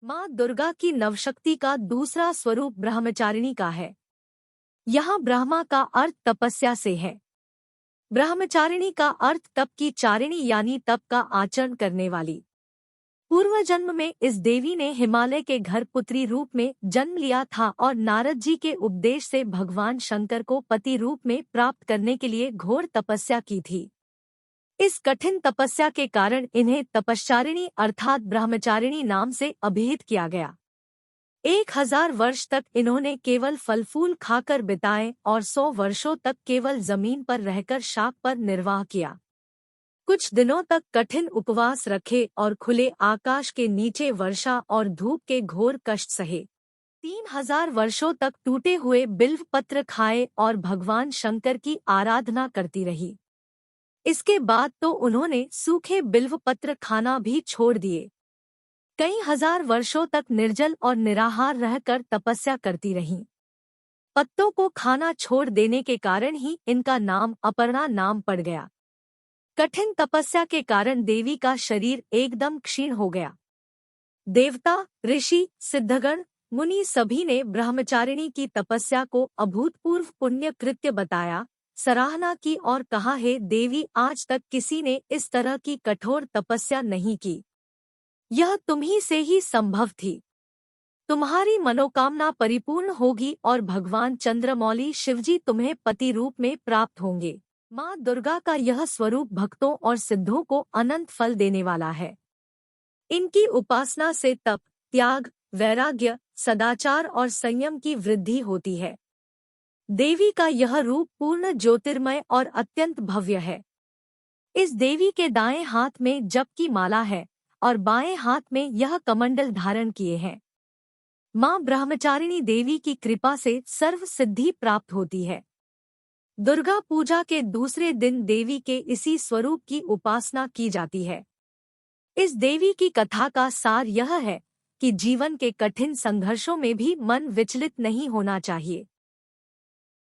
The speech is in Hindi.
माँ दुर्गा की नवशक्ति का दूसरा स्वरूप ब्रह्मचारिणी का है। यहाँ ब्रह्मा का अर्थ तपस्या से है। ब्रह्मचारिणी का अर्थ तप की चारिणी यानी तप का आचरण करने वाली। पूर्व जन्म में इस देवी ने हिमालय के घर पुत्री रूप में जन्म लिया था और नारद जी के उपदेश से भगवान शंकर को पति रूप में प्राप्त करने के लिए घोर तपस्या की थी। इस कठिन तपस्या के कारण इन्हें तपश्चारिणी अर्थात ब्रह्मचारिणी नाम से अभिहित किया गया। 1000 वर्ष तक इन्होंने केवल फल फूल खाकर बिताए और 100 वर्षों तक केवल जमीन पर रहकर शाक पर निर्वाह किया। कुछ दिनों तक कठिन उपवास रखे और खुले आकाश के नीचे वर्षा और धूप के घोर कष्ट सहे। 3000 वर्षों तक टूटे हुए बिल्व पत्र खाए और भगवान शंकर की आराधना करती रही। इसके बाद तो उन्होंने सूखे बिल्व पत्र खाना भी छोड़ दिए। कई हजार वर्षों तक निर्जल और निराहार रहकर तपस्या करती रहीं। पत्तों को खाना छोड़ देने के कारण ही इनका नाम अपर्णा नाम पड़ गया। कठिन तपस्या के कारण देवी का शरीर एकदम क्षीण हो गया। देवता, ऋषि, सिद्धगण, मुनि सभी ने ब्रह्मचारिणी की तपस्या को अभूतपूर्व पुण्य कृत्य बताया, सराहना की और कहा, हे देवी, आज तक किसी ने इस तरह की कठोर तपस्या नहीं की। यह तुम्ही से ही संभव थी। तुम्हारी मनोकामना परिपूर्ण होगी और भगवान चंद्रमौली शिवजी तुम्हें पति रूप में प्राप्त होंगे। माँ दुर्गा का यह स्वरूप भक्तों और सिद्धों को अनंत फल देने वाला है। इनकी उपासना से तप, त्याग, वैराग्य, सदाचार और संयम की वृद्धि होती है। देवी का यह रूप पूर्ण ज्योतिर्मय और अत्यंत भव्य है। इस देवी के दाएं हाथ में जप की माला है और बाएं हाथ में यह कमंडल धारण किए हैं। मां ब्रह्मचारिणी देवी की कृपा से सर्व सिद्धि प्राप्त होती है। दुर्गा पूजा के दूसरे दिन देवी के इसी स्वरूप की उपासना की जाती है। इस देवी की कथा का सार यह है कि जीवन के कठिन संघर्षों में भी मन विचलित नहीं होना चाहिए।